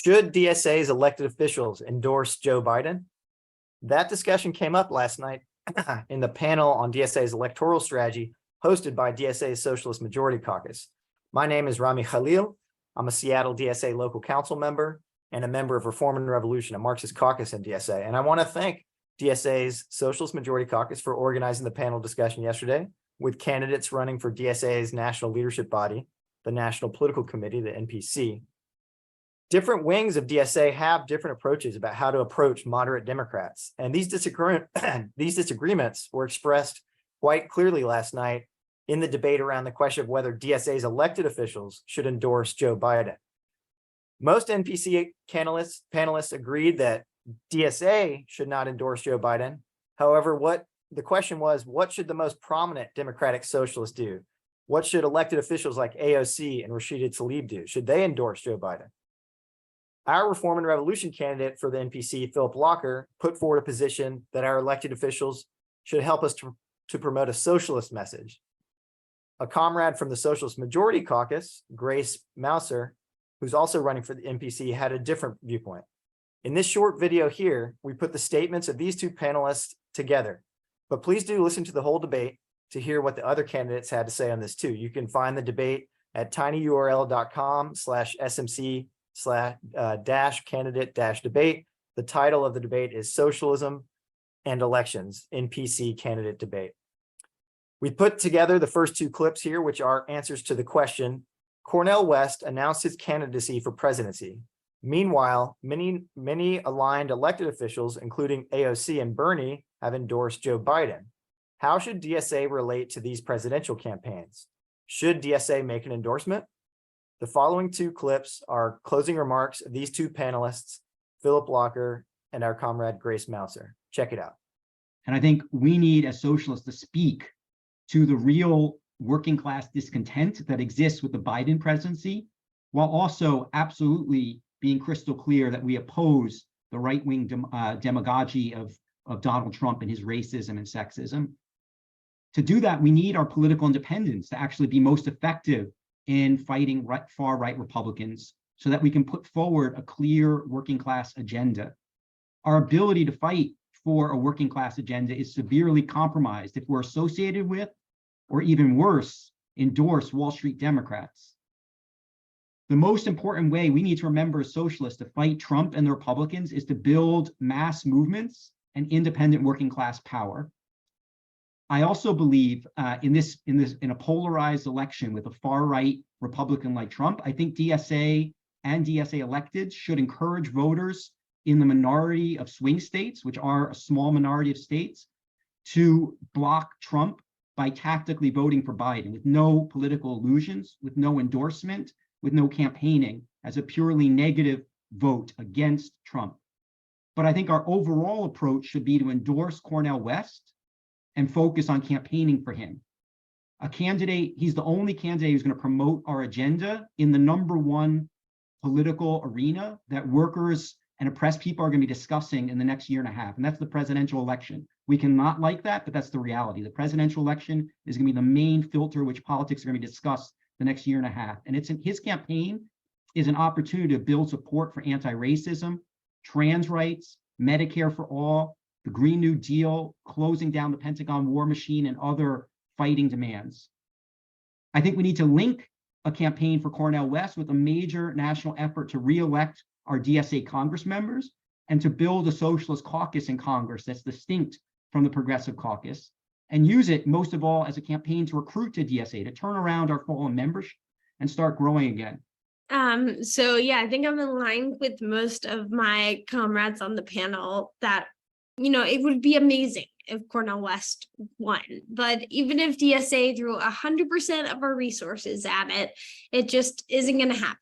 Should DSA's elected officials endorse Joe Biden? That discussion came up last night in the panel on DSA's electoral strategy hosted by DSA's Socialist Majority caucus. My name is Rami Khalil. I'm a Seattle DSA local council member and a member of Reform and Revolution, a Marxist caucus in DSA. And I want to thank DSA's Socialist Majority caucus for organizing the panel discussion yesterday with candidates running for DSA's national leadership body, the National Political Committee, the NPC. Different wings of DSA have different approaches about how to approach moderate Democrats. And these disagreements were expressed quite clearly last night in the debate around the question of whether DSA's elected officials should endorse Joe Biden. Most NPC panelists agreed that DSA should not endorse Joe Biden. However, the question was, what should the most prominent Democratic socialists do? What should elected officials like AOC and Rashida Tlaib do? Should they endorse Joe Biden? Our Reform and Revolution candidate for the NPC, Philip Locker, put forward a position that our elected officials should help us to promote a socialist message. A comrade from the Socialist Majority caucus, Grace Mouser, who's also running for the NPC, had a different viewpoint. In this short video here, we put the statements of these two panelists together, but please do listen to the whole debate to hear what the other candidates had to say on this too. You can find the debate at tinyurl.com/smc/candidate-debate. The title of the debate is Socialism and Elections, NPC Candidate Debate. We put together the first two clips here, which are answers to the question, Cornel West announced his candidacy for presidency. Meanwhile, many aligned elected officials, including AOC and Bernie, have endorsed Joe Biden. How should DSA relate to these presidential campaigns? Should DSA make an endorsement? The following two clips are closing remarks of these two panelists, Philip Locker and our comrade Grace Mouser. Check it out. And I think we need as socialists to speak to the real working class discontent that exists with the Biden presidency, while also absolutely being crystal clear that we oppose the right-wing demagogy of Donald Trump and his racism and sexism. To do that, we need our political independence to actually be most effective in fighting far-right Republicans so that we can put forward a clear working class agenda. Our ability to fight for a working class agenda is severely compromised if we're associated with, or even worse, endorse Wall Street Democrats. The most important way we need to remember as socialists to fight Trump and the Republicans is to build mass movements and independent working class power. I also believe in a polarized election with a far-right Republican like Trump, I think DSA and DSA electeds should encourage voters in the minority of swing states, which are a small minority of states, to block Trump by tactically voting for Biden with no political illusions, with no endorsement, with no campaigning, as a purely negative vote against Trump. But I think our overall approach should be to endorse Cornel West and focus on campaigning for him. He's the only candidate who's going to promote our agenda in the #1 political arena that workers and oppressed people are going to be discussing in the next year and a half, and that's the presidential election. We cannot like that, but that's the reality. The presidential election is going to be the main filter which politics are going to be discussed the next year and a half. And his campaign is an opportunity to build support for anti-racism, trans rights, Medicare for all, the Green New Deal, closing down the Pentagon war machine, and other fighting demands. I think we need to link a campaign for Cornel West with a major national effort to re-elect our DSA Congress members and to build a socialist caucus in Congress that's distinct from the Progressive Caucus, and use it most of all as a campaign to recruit to DSA, to turn around our fallen membership and start growing again. So yeah, I think I'm in line with most of my comrades on the panel that, it would be amazing if Cornel West won, but even if DSA threw 100% of our resources at it, it just isn't going to happen.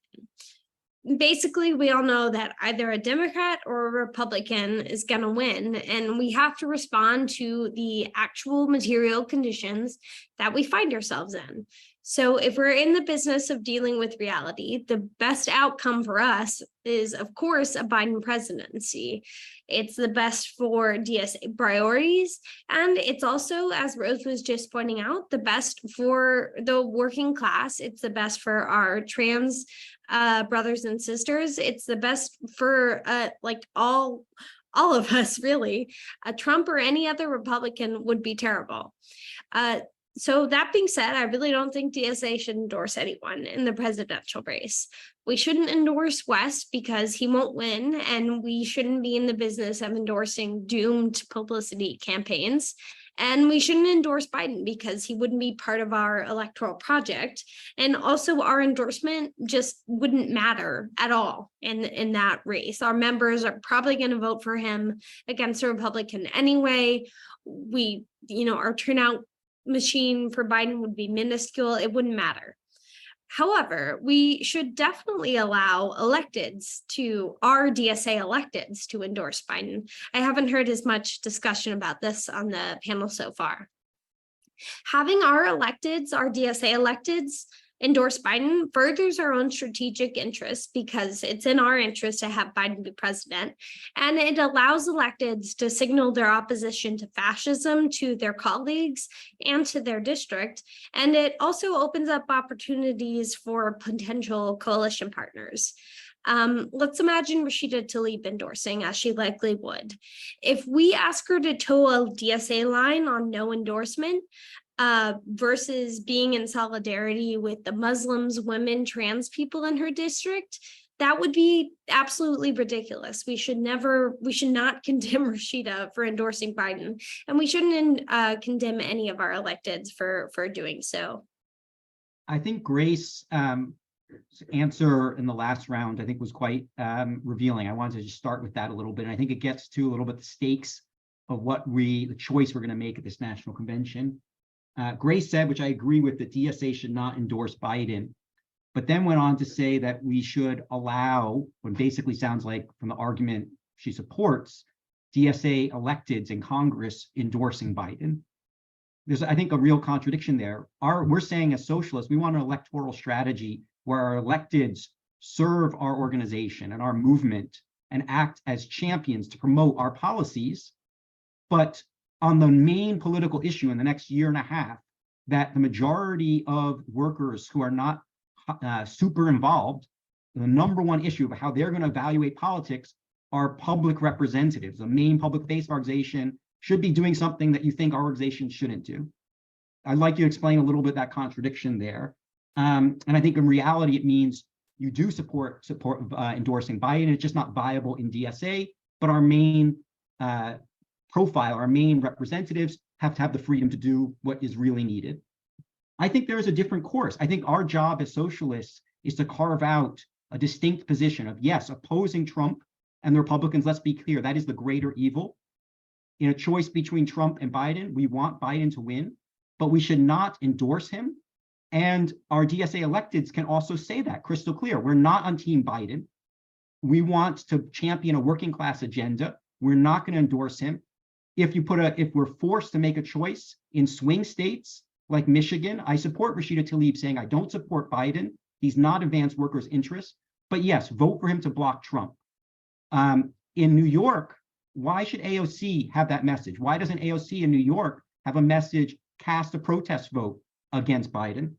Basically, we all know that either a Democrat or a Republican is going to win, and we have to respond to the actual material conditions that we find ourselves in. So if we're in the business of dealing with reality, the best outcome for us is, of course, a Biden presidency. It's the best for DSA priorities, and it's also, as Rose was just pointing out, the best for the working class. It's the best for our trans brothers and sisters. It's the best for like all of us, really. Trump or any other Republican would be terrible. So that being said, I really don't think DSA should endorse anyone in the presidential race. We shouldn't endorse West because he won't win, and we shouldn't be in the business of endorsing doomed publicity campaigns. And we shouldn't endorse Biden because he wouldn't be part of our electoral project. And also our endorsement just wouldn't matter at all in that race. Our members are probably going to vote for him against a Republican anyway. Our turnout machine for Biden would be minuscule. It wouldn't matter. However, we should definitely allow our DSA electeds to endorse Biden. I haven't heard as much discussion about this on the panel so far. Having our DSA electeds endorse Biden furthers our own strategic interests because it's in our interest to have Biden be president. And it allows electeds to signal their opposition to fascism to their colleagues and to their district. And it also opens up opportunities for potential coalition partners. Let's imagine Rashida Tlaib endorsing, as she likely would. If we ask her to toe a DSA line on no endorsement, versus being in solidarity with the Muslims, women, trans people in her district, that would be absolutely ridiculous. We should not condemn Rashida for endorsing Biden, and we shouldn't condemn any of our electeds for doing so. I think Grace's answer in the last round, I think, was quite revealing. I wanted to just start with that a little bit. And I think it gets to a little bit the stakes of the choice we're going to make at this national convention. Grace said, which I agree with, that DSA should not endorse Biden, but then went on to say that we should allow, what basically sounds like from the argument she supports, DSA electeds in Congress endorsing Biden. There's, I think, a real contradiction there. We're saying as socialists, we want an electoral strategy where our electeds serve our organization and our movement and act as champions to promote our policies, but on the main political issue in the next year and a half, that the majority of workers who are not super involved, the number one issue of how they're going to evaluate politics are public representatives. The main public face of our organization should be doing something that you think our organization shouldn't do. I'd like you to explain a little bit that contradiction there. And I think in reality, it means you do support endorsing Biden. It's just not viable in DSA, but our main profile, our main representatives have to have the freedom to do what is really needed. I think there is a different course. I think our job as socialists is to carve out a distinct position of, yes, opposing Trump and the Republicans. Let's be clear, that is the greater evil. In a choice between Trump and Biden, we want Biden to win, but we should not endorse him. And our DSA electeds can also say that crystal clear. We're not on Team Biden. We want to champion a working class agenda. We're not going to endorse him. If we're forced to make a choice in swing states like Michigan, I support Rashida Tlaib saying I don't support Biden. He's not advanced workers' interests, but yes, vote for him to block Trump. In New York, why should AOC have that message? Why doesn't AOC in New York have a message, cast a protest vote against Biden?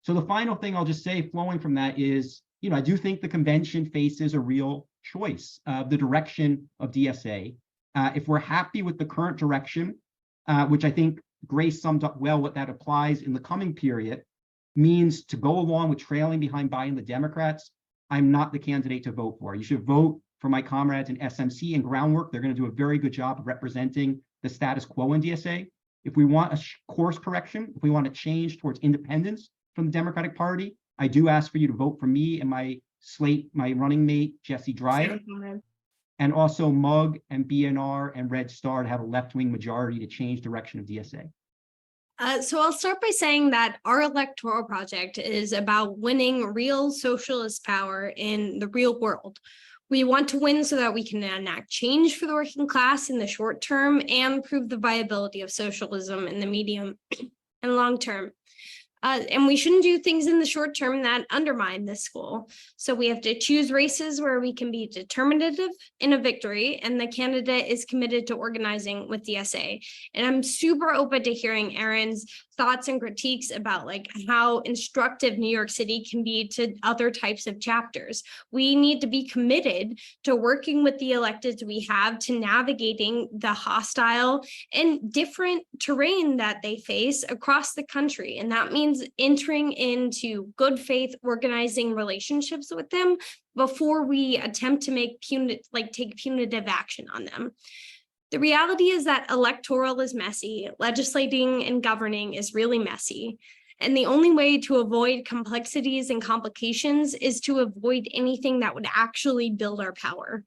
So the final thing I'll just say flowing from that is, I do think the convention faces a real choice of the direction of DSA. If we're happy with the current direction, which I think Grace summed up well what that applies in the coming period, means to go along with trailing behind Biden, the Democrats, I'm not the candidate to vote for. You should vote for my comrades in SMC and Groundwork. They're going to do a very good job of representing the status quo in DSA. If we want a course correction, if we want to change towards independence from the Democratic Party, I do ask for you to vote for me and my running mate, Jesse Dreyer. And also MUG and BNR and Red Star to have a left-wing majority to change direction of DSA. So I'll start by saying that our electoral project is about winning real socialist power in the real world. We want to win so that we can enact change for the working class in the short term and prove the viability of socialism in the medium and long term. And we shouldn't do things in the short term that undermine this goal. So we have to choose races where we can be determinative in a victory, and the candidate is committed to organizing with DSA. And I'm super open to hearing Aaron's thoughts and critiques about like how instructive New York City can be to other types of chapters. We need to be committed to working with the electeds we have to navigating the hostile and different terrain that they face across the country. And that means entering into good faith organizing relationships with them before we attempt to take punitive action on them. The reality is that electoral is messy, legislating and governing is really messy. And the only way to avoid complexities and complications is to avoid anything that would actually build our power.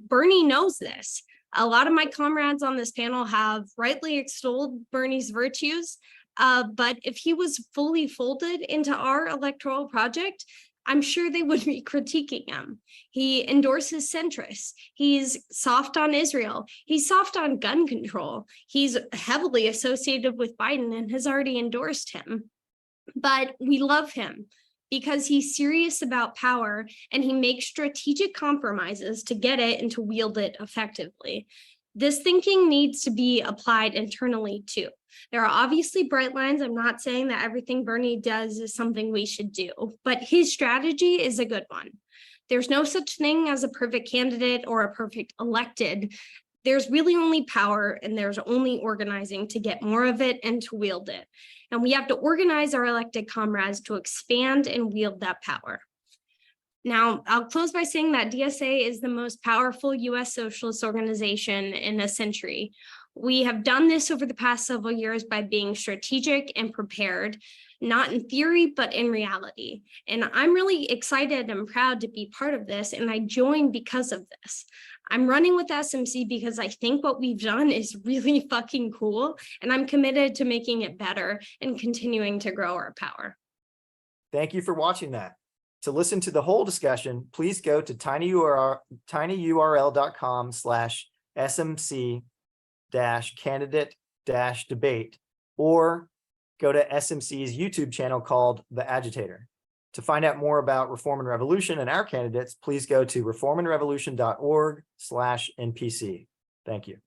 Bernie knows this. A lot of my comrades on this panel have rightly extolled Bernie's virtues, but if he was fully folded into our electoral project, I'm sure they would be critiquing him. He endorses centrists. He's soft on Israel. He's soft on gun control. He's heavily associated with Biden and has already endorsed him. But we love him because he's serious about power and he makes strategic compromises to get it and to wield it effectively. This thinking needs to be applied internally too. There are obviously bright lines. I'm not saying that everything Bernie does is something we should do, but his strategy is a good one. There's no such thing as a perfect candidate or a perfect elected. There's really only power and there's only organizing to get more of it and to wield it. And we have to organize our elected comrades to expand and wield that power. Now, I'll close by saying that DSA is the most powerful US socialist organization in a century. We have done this over the past several years by being strategic and prepared, not in theory, but in reality. And I'm really excited and proud to be part of this, and I joined because of this. I'm running with SMC because I think what we've done is really fucking cool, and I'm committed to making it better and continuing to grow our power. Thank you for watching that. To listen to the whole discussion, please go to tinyurl.com/smc-candidate-debate or go to SMC's YouTube channel called The Agitator. To find out more about Reform and Revolution and our candidates, please go to reformandrevolution.org/NPC. Thank you.